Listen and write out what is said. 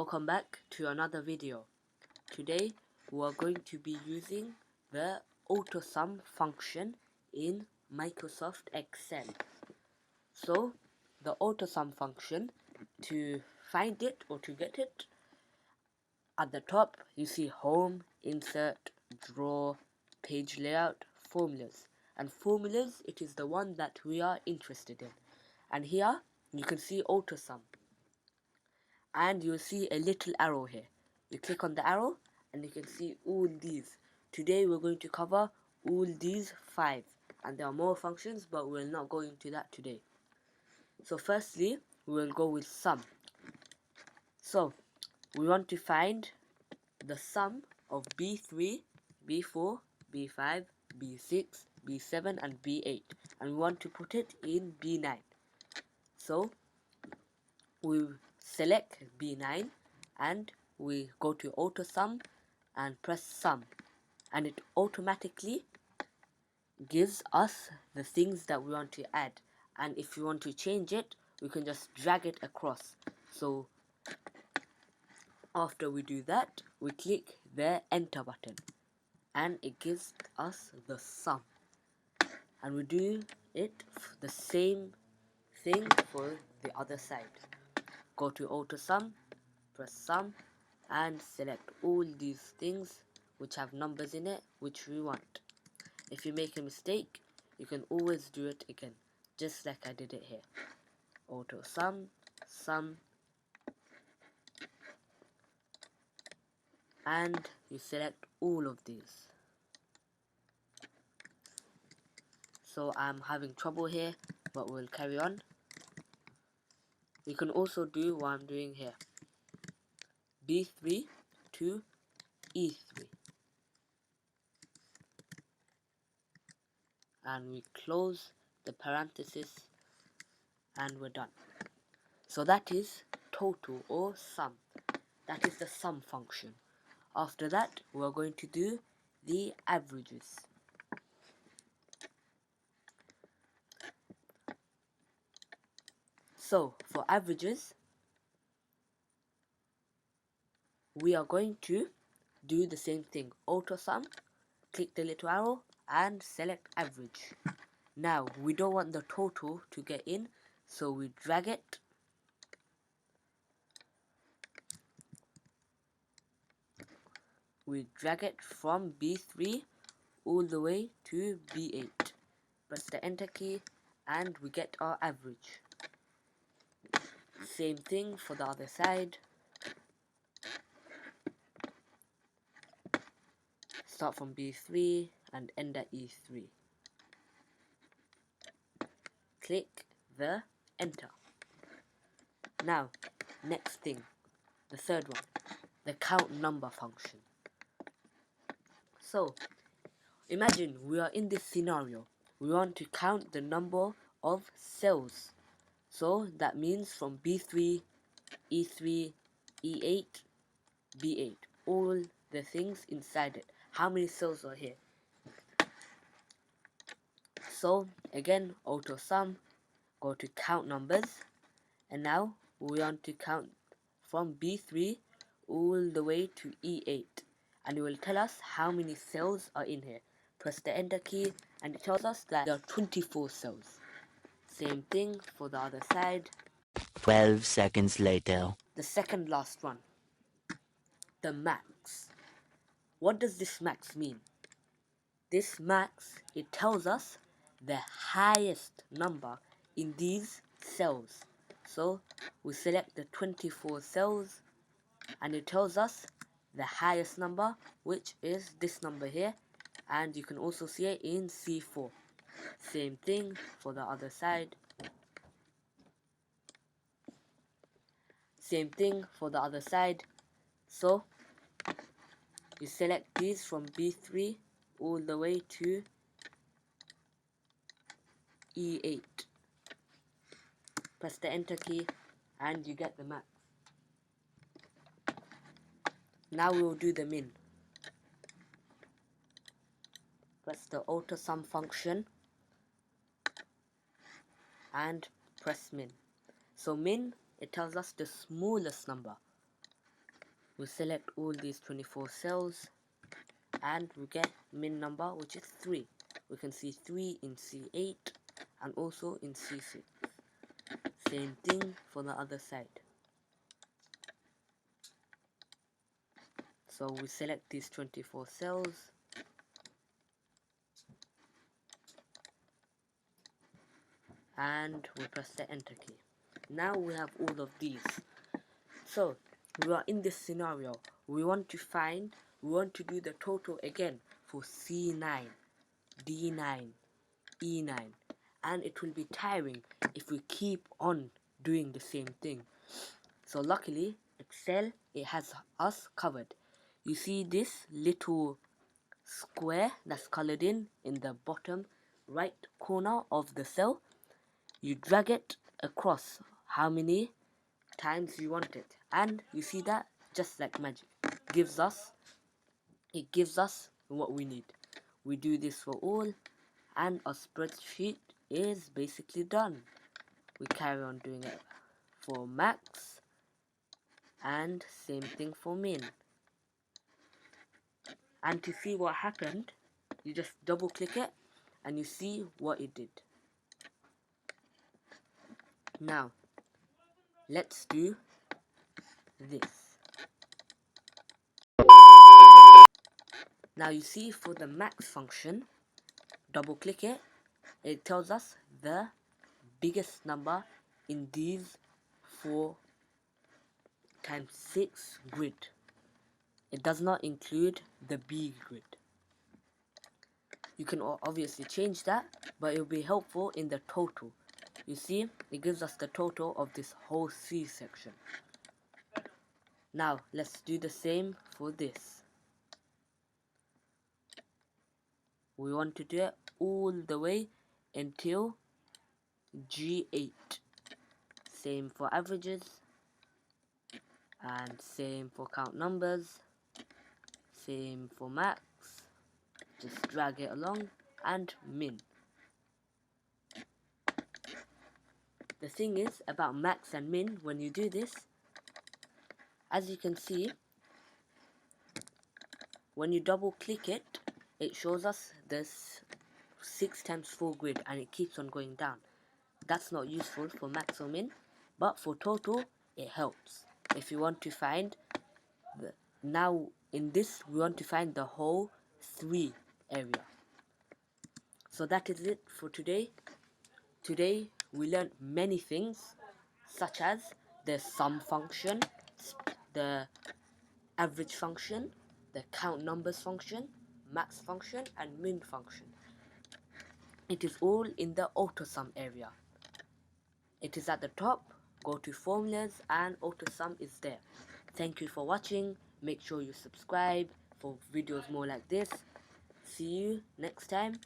Welcome back to another video. Today we are going to be using the Autosum function in Microsoft Excel. So the Autosum function, to find it or to get it, at the top you see Home, Insert, Draw, Page Layout, Formulas. And Formulas, it is the one that we are interested in. And here you can see Autosum. And you'll see a little arrow here. You click on the arrow and you can see all these. Today we're going to cover all these 5, and there are more functions, but we'll not go into that today. So firstly, we'll go with sum. So we want to find the sum of B3, B4, B5, B6, B7 and B8, and we want to put it in B9. So we select B9 and we go to Autosum and press sum, and it automatically gives us the things that we want to add. And if you want to change it, we can just drag it across. So after we do that, we click the enter button and it gives us the sum, and we do it the same thing for the other side. Go to Autosum, press sum and select all these things which have numbers in it which we want. If you make a mistake, you can always do it again, just like I did it here. Autosum, sum, and you select all of these. So I'm having trouble here, but we'll carry on. You can also do what I'm doing here. B3 to E3. And we close the parenthesis and we're done. So that is total or sum. That is the sum function. After that, we're going to do the averages. So for averages, we are going to do the same thing. Autosum, click the little arrow and select average. Now we don't want the total to get in, so we drag it from B3 all the way to B8. Press the enter key and we get our average. Same thing for the other side. Start from B3 and end at E3. Click the enter. Now, next thing, the third one, the count number function. So, imagine we are in this scenario. We want to count the number of cells. So that means from B3, E3, E8, B8. All the things inside it. How many cells are here? So again, Autosum, go to count numbers, and now we want to count from B3 all the way to E8, and it will tell us how many cells are in here. Press the enter key and it tells us that there are 24 cells. Same thing for the other side. 12 seconds later. The second last one, the max. What does this max mean? This max, it tells us the highest number in these cells. So we select the 24 cells and it tells us the highest number, which is this number here, and you can also see it in C4. Same thing for the other side. Same thing for the other side. So you select these from B3 all the way to E8. Press the enter key and you get the max. Now we will do the min. Press the Autosum function and press min. So min, it tells us the smallest number. we select all these 24 cells and we get min number, which is 3. We can see 3 in C8 and also in C6. Same thing for the other side. So we select these 24 cells and we press the enter key. Now we have all of these. So we are in this scenario. We want to do the total again for C9, D9, E9, and it will be tiring if we keep on doing the same thing. So luckily Excel, it has us covered. You see this little square that's colored in the bottom right corner of the cell? You drag it across how many times you want it, and you see that just like magic it gives us what we need. We do this for all and our spreadsheet is basically done. We carry on doing it for max and same thing for min. And to see what happened, you just double click it and you see what it did. Now let's do this. Now you see for the max function, double click it, it tells us the biggest number in these 4 times 6 grid. It does not include the B grid. You can obviously change that, but it will be helpful in the total. You see, it gives us the total of this whole C section. Now, let's do the same for this. We want to do it all the way until G8. Same for averages, and same for count numbers, same for max. Just drag it along, and min. The thing is about max and min, when you do this, as you can see, when you double click it, it shows us this 6 times 4 grid and it keeps on going down. That's not useful for max or min, but for total it helps. If you want to find now in this we want to find the whole 3 area. So that is it for today. Today we learned many things, such as the sum function, the average function, the count numbers function, max function and min function. It is all in the Autosum area. It is at the top. Go to formulas and Autosum is there. Thank you for watching. Make sure you subscribe for videos more like this. See you next time.